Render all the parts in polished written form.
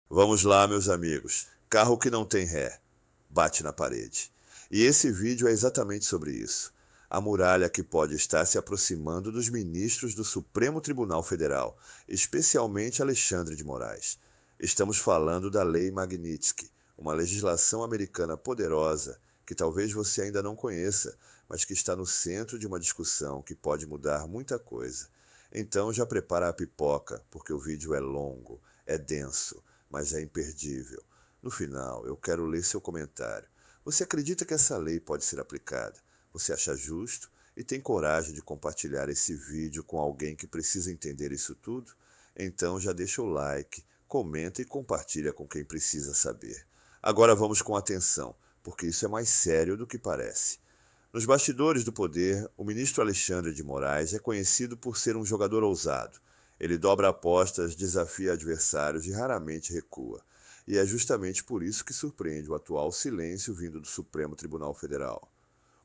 Vamos lá, meus amigos. Carro que não tem ré, bate na parede. E esse vídeo é exatamente sobre isso. A muralha que pode estar se aproximando dos ministros do Supremo Tribunal Federal, especialmente Alexandre de Moraes. Estamos falando da Lei Magnitsky, uma legislação americana poderosa que talvez você ainda não conheça, mas que está no centro de uma discussão que pode mudar muita coisa. Então já prepara a pipoca, porque o vídeo é longo, é denso, mas é imperdível. No final, eu quero ler seu comentário. Você acredita que essa lei pode ser aplicada? Você acha justo? E tem coragem de compartilhar esse vídeo com alguém que precisa entender isso tudo? Então já deixa o like, comenta e compartilha com quem precisa saber. Agora vamos com atenção, porque isso é mais sério do que parece. Nos bastidores do poder, o ministro Alexandre de Moraes é conhecido por ser um jogador ousado. Ele dobra apostas, desafia adversários e raramente recua. E é justamente por isso que surpreende o atual silêncio vindo do Supremo Tribunal Federal.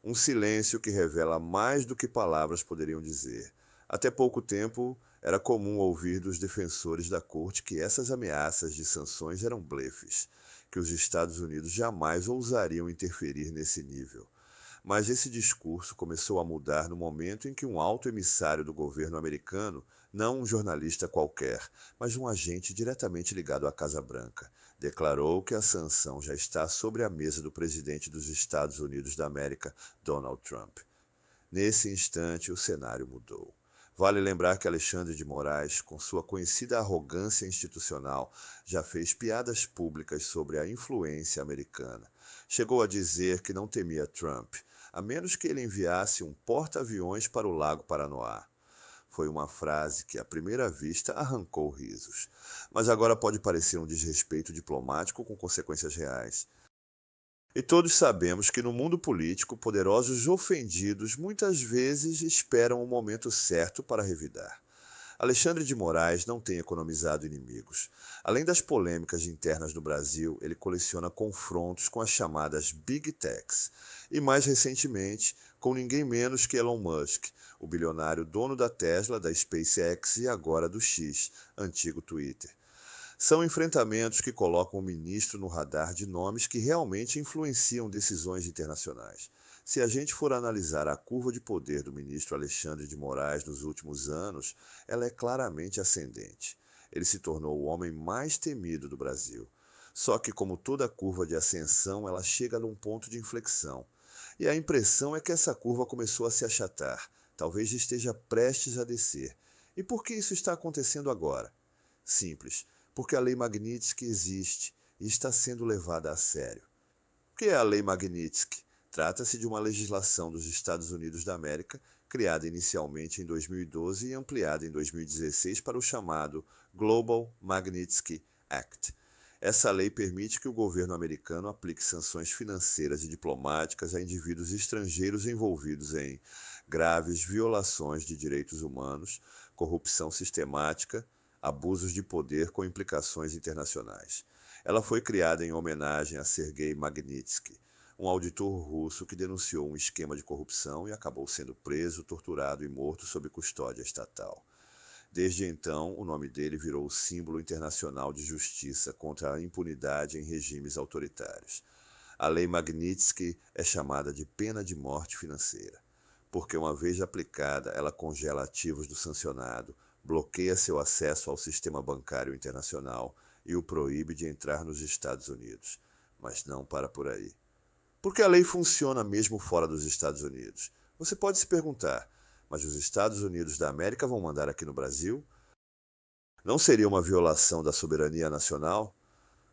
Um silêncio que revela mais do que palavras poderiam dizer. Até pouco tempo, era comum ouvir dos defensores da corte que essas ameaças de sanções eram blefes, que os Estados Unidos jamais ousariam interferir nesse nível. Mas esse discurso começou a mudar no momento em que um alto emissário do governo americano, não um jornalista qualquer, mas um agente diretamente ligado à Casa Branca, declarou que a sanção já está sobre a mesa do presidente dos Estados Unidos da América, Donald Trump. Nesse instante, o cenário mudou. Vale lembrar que Alexandre de Moraes, com sua conhecida arrogância institucional, já fez piadas públicas sobre a influência americana. Chegou a dizer que não temia Trump, a menos que ele enviasse um porta-aviões para o Lago Paranoá. Foi uma frase que, à primeira vista, arrancou risos. Mas agora pode parecer um desrespeito diplomático com consequências reais. E todos sabemos que no mundo político, poderosos ofendidos muitas vezes esperam o momento certo para revidar. Alexandre de Moraes não tem economizado inimigos. Além das polêmicas internas do Brasil, ele coleciona confrontos com as chamadas Big Techs e, mais recentemente, com ninguém menos que Elon Musk, o bilionário dono da Tesla, da SpaceX e agora do X, antigo Twitter. São enfrentamentos que colocam o ministro no radar de nomes que realmente influenciam decisões internacionais. Se a gente for analisar a curva de poder do ministro Alexandre de Moraes nos últimos anos, ela é claramente ascendente. Ele se tornou o homem mais temido do Brasil. Só que, como toda curva de ascensão, ela chega num ponto de inflexão. E a impressão é que essa curva começou a se achatar, talvez esteja prestes a descer. E por que isso está acontecendo agora? Simples, porque a Lei Magnitsky existe e está sendo levada a sério. O que é a Lei Magnitsky? Trata-se de uma legislação dos Estados Unidos da América, criada inicialmente em 2012 e ampliada em 2016 para o chamado Global Magnitsky Act. Essa lei permite que o governo americano aplique sanções financeiras e diplomáticas a indivíduos estrangeiros envolvidos em graves violações de direitos humanos, corrupção sistemática, abusos de poder com implicações internacionais. Ela foi criada em homenagem a Sergei Magnitsky, um auditor russo que denunciou um esquema de corrupção e acabou sendo preso, torturado e morto sob custódia estatal. Desde então, o nome dele virou o símbolo internacional de justiça contra a impunidade em regimes autoritários. A Lei Magnitsky é chamada de pena de morte financeira, porque uma vez aplicada, ela congela ativos do sancionado, bloqueia seu acesso ao sistema bancário internacional e o proíbe de entrar nos Estados Unidos. Mas não para por aí. Porque a lei funciona mesmo fora dos Estados Unidos? Você pode se perguntar, mas os Estados Unidos da América vão mandar aqui no Brasil? Não seria uma violação da soberania nacional?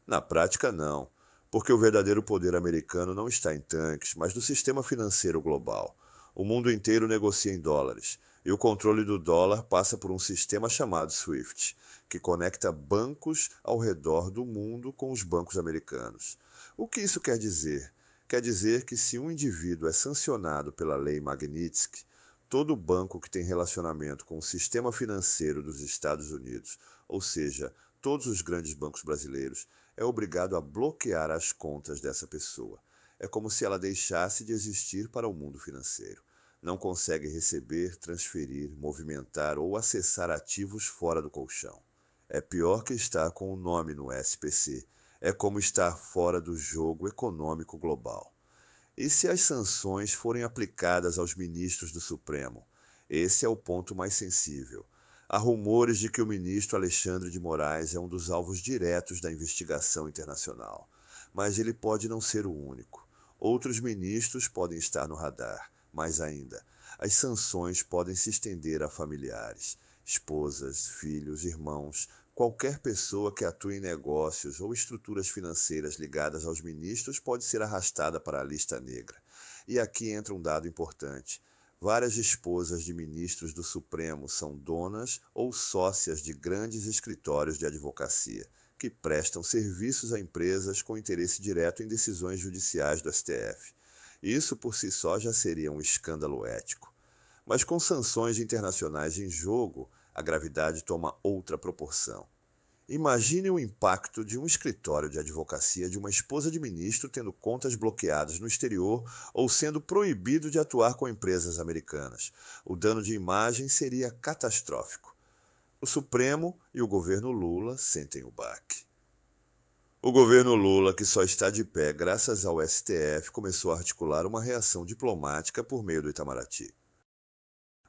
Na prática, não, porque o verdadeiro poder americano não está em tanques, mas no sistema financeiro global. O mundo inteiro negocia em dólares, e o controle do dólar passa por um sistema chamado SWIFT, que conecta bancos ao redor do mundo com os bancos americanos. O que isso quer dizer? Quer dizer que se um indivíduo é sancionado pela lei Magnitsky, todo banco que tem relacionamento com o sistema financeiro dos Estados Unidos, ou seja, todos os grandes bancos brasileiros, é obrigado a bloquear as contas dessa pessoa. É como se ela deixasse de existir para o mundo financeiro. Não consegue receber, transferir, movimentar ou acessar ativos fora do colchão. É pior que estar com o nome no SPC. É como estar fora do jogo econômico global. E se as sanções forem aplicadas aos ministros do Supremo? Esse é o ponto mais sensível. Há rumores de que o ministro Alexandre de Moraes é um dos alvos diretos da investigação internacional. Mas ele pode não ser o único. Outros ministros podem estar no radar. Mais ainda, as sanções podem se estender a familiares, esposas, filhos, irmãos, qualquer pessoa que atue em negócios ou estruturas financeiras ligadas aos ministros pode ser arrastada para a lista negra. E aqui entra um dado importante. Várias esposas de ministros do Supremo são donas ou sócias de grandes escritórios de advocacia, que prestam serviços a empresas com interesse direto em decisões judiciais do STF. Isso por si só já seria um escândalo ético. Mas com sanções internacionais em jogo, a gravidade toma outra proporção. Imagine o impacto de um escritório de advocacia de uma esposa de ministro tendo contas bloqueadas no exterior ou sendo proibido de atuar com empresas americanas. O dano de imagem seria catastrófico. O Supremo e o governo Lula sentem o baque. O governo Lula, que só está de pé graças ao STF, começou a articular uma reação diplomática por meio do Itamaraty.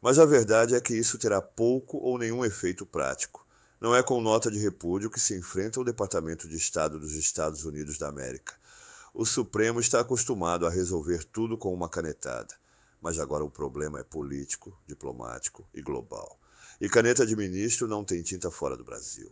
Mas a verdade é que isso terá pouco ou nenhum efeito prático. Não é com nota de repúdio que se enfrenta o Departamento de Estado dos Estados Unidos da América. O Supremo está acostumado a resolver tudo com uma canetada. Mas agora o problema é político, diplomático e global. E caneta de ministro não tem tinta fora do Brasil.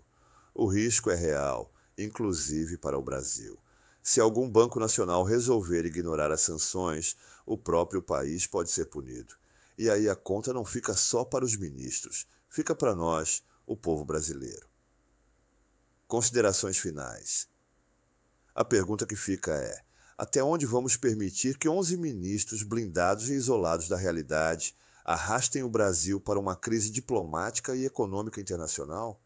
O risco é real, inclusive para o Brasil. Se algum banco nacional resolver ignorar as sanções, o próprio país pode ser punido. E aí a conta não fica só para os ministros, fica para nós, o povo brasileiro. Considerações finais. A pergunta que fica é: até onde vamos permitir que 11 ministros blindados e isolados da realidade arrastem o Brasil para uma crise diplomática e econômica internacional?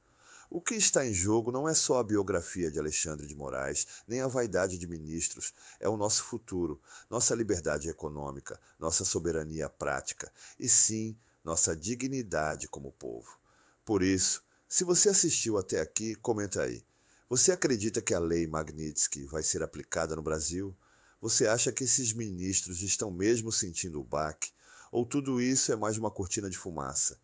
O que está em jogo não é só a biografia de Alexandre de Moraes, nem a vaidade de ministros, é o nosso futuro, nossa liberdade econômica, nossa soberania prática e, sim, nossa dignidade como povo. Por isso, se você assistiu até aqui, comenta aí. Você acredita que a Lei Magnitsky vai ser aplicada no Brasil? Você acha que esses ministros estão mesmo sentindo o baque? Ou tudo isso é mais uma cortina de fumaça?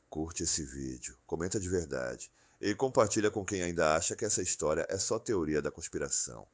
Curte esse vídeo, comenta de verdade e compartilha com quem ainda acha que essa história é só teoria da conspiração.